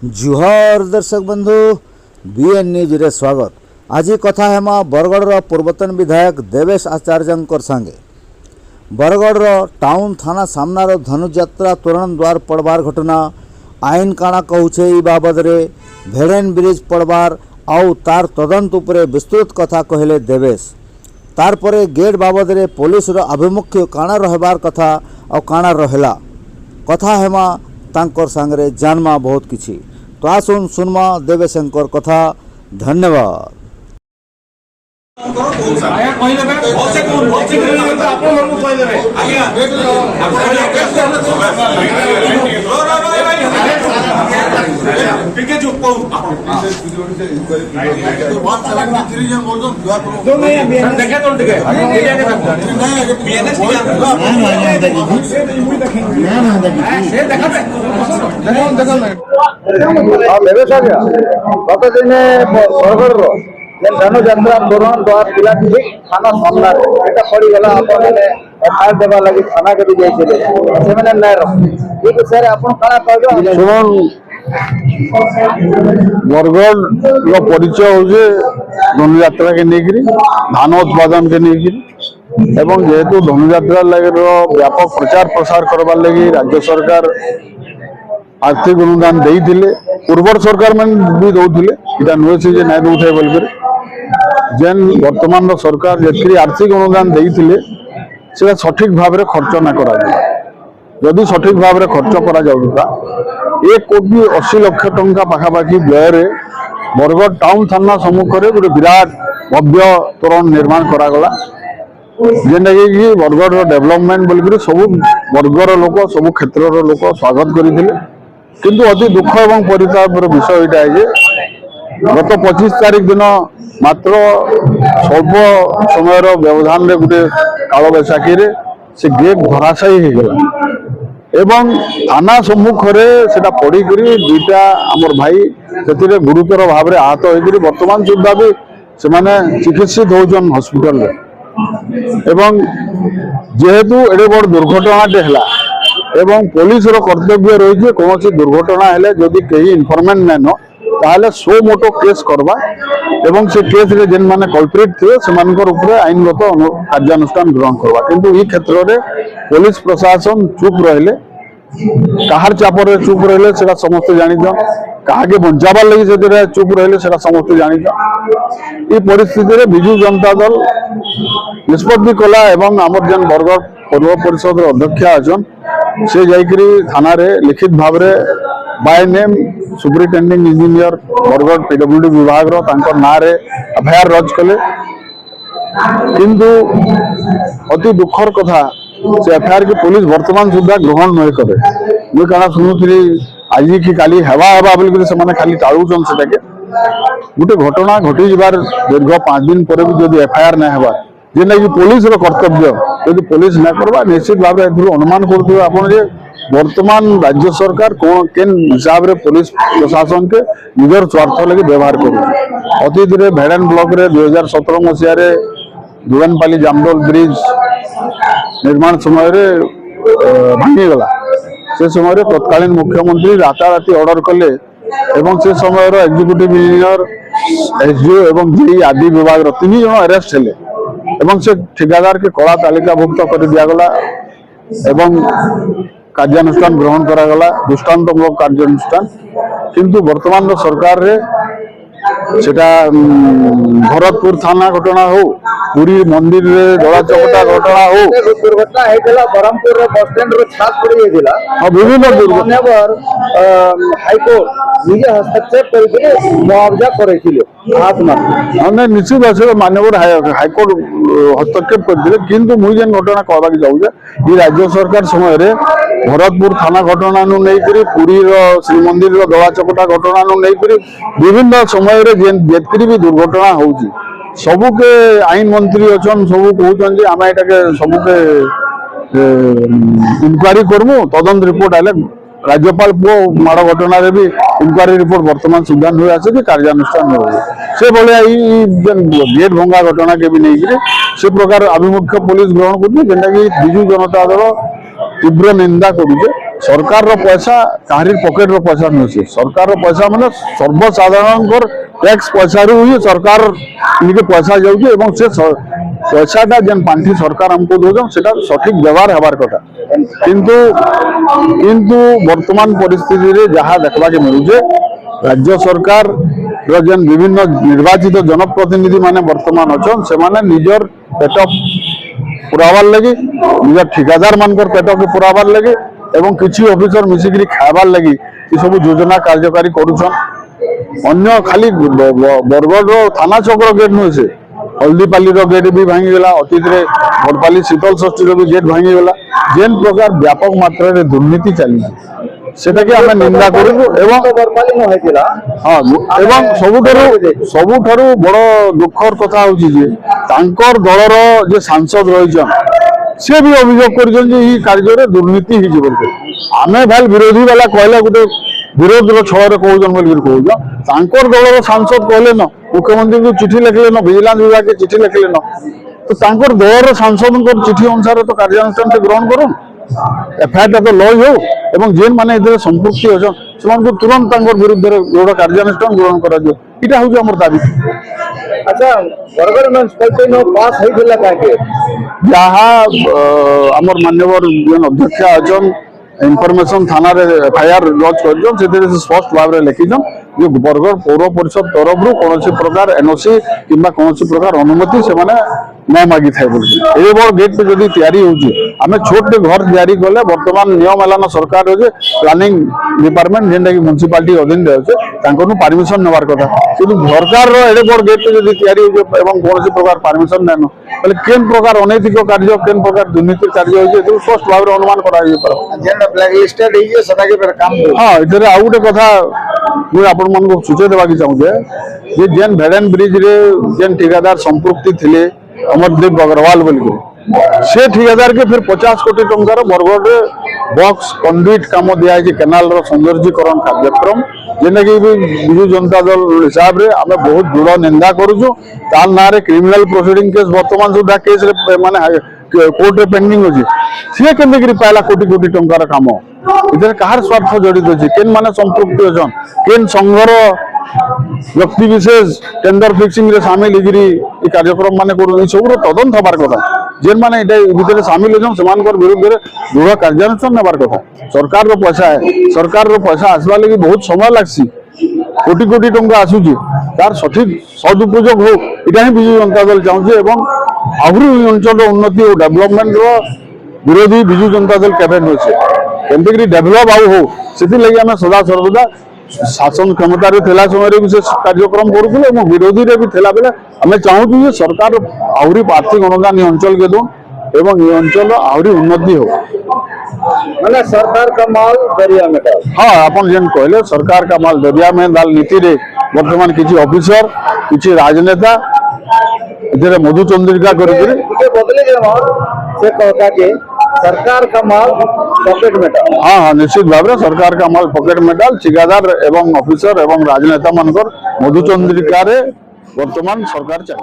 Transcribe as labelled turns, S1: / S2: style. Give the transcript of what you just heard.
S1: जुहर दर्शक बंधु BN news रे स्वागत। आज कथा हेमा बरगढ़ पूर्वतन विधायक देवेश आचार्य संगे। बरगढ़ टाउन थाना सामनार धनुଯାत्रा तोरण द्वार पड़बार घटना आईन काना कहूछे ई बाबद रे भेड़ेन ब्रिज पड़बार आउ तार तदंत उपरे विस्तृत कथा कहले देवेश। तार परे गेट बाबद रे पुलिस रो आभिमुख्य काना रहबार कथा और काना रहेला कथा हेमा तांकर संगे जानमा बहुत किछि। तो आसुन सुनमा देवेशंकर कथा। धन्यवाद।
S2: धनुଯାत्रा तोरण द्वार पिला ठीक थाना सामना पड़गला एफआईआर देवा लगी थाना के भी जाइए ये विषय आप
S3: बरगढ़ परिचय हूँ धनुଯାत्रा के लेकर धान उत्पादन के लेकर एवं जेहेतु धनुଯାत्रा व्यापक प्रचार प्रसार करवार लगी राज्य सरकार आर्थिक अनुदान देते पूर्व सरकार मैंने भी दौले इटा नुहे से नहीं दौथे बोलकर जेन वर्तमान सरकार जी आर्थिक अनुदान देते से सठिक भाव में खर्च न करा जदि सठिक भाव में खर्च करा 1,80,00,000 टंका पाखापाखि व्यय बरगढ़ टाउन थाना सम्मुखें गोटे विराट भव्य तोरण निर्माण करागला जेनटा कि बरगढ़ डेवलपमेंट बोलिक सब वर्गर लोक सब क्षेत्र लोक स्वागत करते किंतु अति दुख और परितापर विषय यहाँ है गत 25 तारीख दिन मात्र स्वल्प समय व्यवधान रे गोटे काल बैशाखी से गेट धराशायी हो गला एवं थाना सम्मुखें से पड़क दुईटा आमर भाई से गुरुतर भाव में आहत होकर बर्तमान सुधा भी से चिकित्सित होचन हॉस्पिटल एवं जेहेतु एडे बड़ दुर्घटनाटे है एवं पुलिस कर्तव्य रही कौन दुर्घटना है जदि कहीं इनफॉरमेंट नाइन ताहले सो मोटो केस करवा एवं से केस रे जेन माने कल्प्रिट थे सेमानकर ऊपर आईनगत कार्यानुष्ठान ग्रहण करवा किंतु ई क्षेत्र में पुलिस प्रशासन चुप रहिले कहार चापर चुप रहिले सेटा समस्त जानिछन कहा के बंचाबार लगी से चुप रहिले सेटा समस्त जानिछन। ई परिस्थिति रे बिजू जनता दल निष्पत्ति कला एवं आमर जेन बरगढ़ पूर्व परिषद अध्यक्ष अछन से जाइकरी थाना रे लिखित भाव रे by name superintending engineer Bargarh PWD विभाग ना रे एफआईआर रज कले किंतु अति दुखर कथा से एफआईआर की पुलिस वर्तमान सुधा ग्रहण नहीं करे मुझे क्या शुणुली आज कि काली हेवा हेवा बोल से खाली टाड़ुन से गोटे घटना घटी जबार दीर्घ 5 दिन पर भी जब एफआईआर नहीं हेबार जेना कि पुलिस कर्तव्य यदि पुलिस न करवा निश्चित भाव में अनुमान करते आपन जे वर्तमान राज्य सरकार कौन केन हिसाब रे पुलिस प्रशासन के निजर स्वार्थ लगे व्यवहार कर अतीत रे भेड़न ब्लॉक रे 2017 मसीह दुगनपाली जामडोल ब्रिज निर्माण समय रे भांगी गला से समय तत्कालीन मुख्यमंत्री राताराती ऑर्डर कले एवं से समय एग्जीक्यूटिव इंजीनियर एसडीओ एवं जेई आदि विभाग 3 जन अरेस्ट हेले एवं से ठिकादार के कला तालिकाभुक्त कर दिगला एवं कार्यानुष्ठान ग्रहण करागला दृष्टान्तमूलक कार्यानुष्ठान किंतु वर्तमान सरकार रे सेटा भरतपुर थाना घटना हो पुरी मंदिर रे दला चकटा घटना हो
S2: दुर्घटना हेला बरहमपुर रे बस स्टैंड रे छाप पड़ी गेला
S3: विभिन्न दुर्घटना
S2: हाईकोर्ट निजे हस्तक्षेप करके मुआवजा करैथिले हाथ में
S3: निश्चित भाषा माननीय हाईकोर्ट हस्तक्षेप करते किंतु मुझे जेन घटना कहवाक जाऊे ये राज्य सरकार समय रे भरतपुर थाना घटना नहीं पुरी श्रीमंदिर दला चकटा घटना नहीं विभिन्न समय रे जेतकरी भी दुर्घटना होउची सबुके आईन मंत्री अच्छन सब कहते आम ये सबुके इनक्वारी करमु तदंत रिपोर्ट आले राज्यपाल पुओ माड़ घटना रे भी इनक्वारी रिपोर्ट वर्तमान सुधा हुए आसे कार्यानुष्ठान हो से भाया गेट भंगा घटना के भी नहीं से प्रकार आभिमुख्य पुलिस ग्रहण कर जेनटा कि बिजू जनता दल तीव्र निंदा करुचे। सरकार पैसा कहारी पॉकेट रो पैसा नुहे सरकार पैसा माने सर्वसाधारण टैक्स पैसा रू ही सरकार इनके पैसा जाऊँगी एवं से पैसाटा जेन पांठी सरकार हमको दौन से सठिक व्यवहार हबार कथा किंतु किंतु वर्तमान परिस्थिति रे जहाँ देखा के मिलूचे राज्य सरकार जेन विभिन्न निर्वाचित जनप्रतिनिधि माने वर्तमान अच्छन से माने निजर पेट पुराबार लगी निजर ठिकादार मानकर पेट के पुराबार लगी एवं किसी ऑफिसर मिसिकी खाबार लगी ये सब योजना कार्यकारी करुछन अन्य खाली बरगढ़ थाना चक्र गेट नुहे से हल्दीपाली गेट भी भांगीगला अतीत में भटपाली शीतल षष्ठी भी गेट भांगीगला जेन प्रकार व्यापक मात्रा रे दुर्नीति चली सेटा कि आमे निंदा करू एवं हाँ एवं सबुठारु बड़ दुखर कथा होची जे तांकर दलर जे सांसद रहिछन से भी अभियोग करछन जे ई कार्य रे दुर्नीति ही जीवन आमे भाई विरोधी वाला कहले गुटे विरोध छल कहन बोल कहून तांकर दलर सांसद कहले न मुख्यमंत्री को चिठी लिखले न विजिलेंस विभाग के चिठी लिखले न तो तांकर दलर सांसद चिठी अनुसार तो कार्यानुष्ठान ग्रहण करूँ एफआईआर तो लय हो एवं जेन माने इधर संपृक्ति अच्छे तुरंत विरुद्ध गोड़ कार्यानुष्ठान ग्रहण कर दाबी।
S2: अच्छा बरगढ़ म्युनिसिपालिटी नो पास होइला काके
S3: जहाँ आमर मान्यवर जेन अध्यक्ष अच्छन इनफॉरमेशन थाना रे एफआईआर लॉन्च करजन से स्पष्ट भाव रे लिखिजन जे बरगढ़ पौर परिषद तरफ कौन प्रकार एनओसी किंबा कौन प्रकार अनुमति से माने न मागी थाए बोली ए बड़ गेट पे जदी तैयारी होची आमे छोटे घर तैयारी कले वर्तमान नियम एलान सरकार रे प्लानिंग डिपार्टमेंट जेंडा कि म्युनिसिपालिटी अधीन रे होचे तांको परमिशन नेवार कथा किंतु सरकार रो एडे बड़ गेट पे जदी तैयारी होचे एवं कौन प्रकार परमिशन नेनो तले केन प्रकार अनैतिक कार्य केन प्रकार दुर्नीति कार्य होचे तो स्पष्ट भाव रे अनुमान करा जाय पर
S2: जेंडा ब्लैक लिस्टेड हे सदा के काम
S3: हां इधर आ गुटे कथा मुझे आपण मन को सूचय देबा की चाहू जे जेन भेडन ब्रिज रे जेन ठेकेदार संपृक्ति थिले अमरदीप अग्रवाल बोल से ठेकेदार के फिर 50 कोटी टंकार बरगढ़ रे बॉक्स कंडुइट काम दिया है केनाल रो सौंदर्यीकरण कार्यक्रम जेना कि बिजू जनता दल हिसाब रे आमे बहुत दृढ़ निंदा करूछु तार ना रे क्रिमिनल प्रोसीडिंग केस वर्तमान सुधा केस रे माने कोर्ट रे पेंडिंग अछि से केने कि पाला कोटी कोटी टंकार काम इधर कहार स्वार्थ जड़ित अछि केन माने संपृक्ति अछन केन संघर व्यक्ति विशेष टेंडर फिक्सिंग रे शामिल हिगिरी ई कार्यक्रम माने करू सब तदंत हबार कथा जेन माने एटा भितर शामिल होजन समानकर विरुद्ध रे दृढ़ कार्यानुष्ठान नेबार कथा सरकार रो पैसा है सरकार रो पैसा आसबा लगी बहुत समय लागसी कोटी कोटी टंका आसुची तार सठिक सदुपयोग हो इटा ही बिजू जनता दल चाहूचे एवं आहुरी अंचल उन्नति और डेवलपमेंट रो विरोधी बिजू जनता दल केबे होছে केमति डेवलप आउ हो सेति लगी हमें सदा सर्वदा शासन क्षमता रे थेला समय भी से कार्यक्रम करूले और विरोधी रे भी थेला बेले हमें चाहूँ जे सरकार आहुरी आर्थिक अनुदान अंचल के दो एवं ये अंचल आहुरी उन्नति हो
S2: माने सरकार का माल दरिया में डाल
S3: हाँ अपन जेन कहले सरकार का माल दरिया में डाल नीति रे वर्तमान किसी ऑफिसर किसी राजनेता इधर मधुचंद्रिका करके
S2: बदले से कहता कि सरकार का माल पॉकेट में डाल
S3: हाँ हाँ निश्चित भाव में सरकार का माल पॉकेट में डाल ठेकेदार एवं ऑफिसर एवं राजनेता मानकर मधुचंद्रिका रे वर्तमान सरकार चल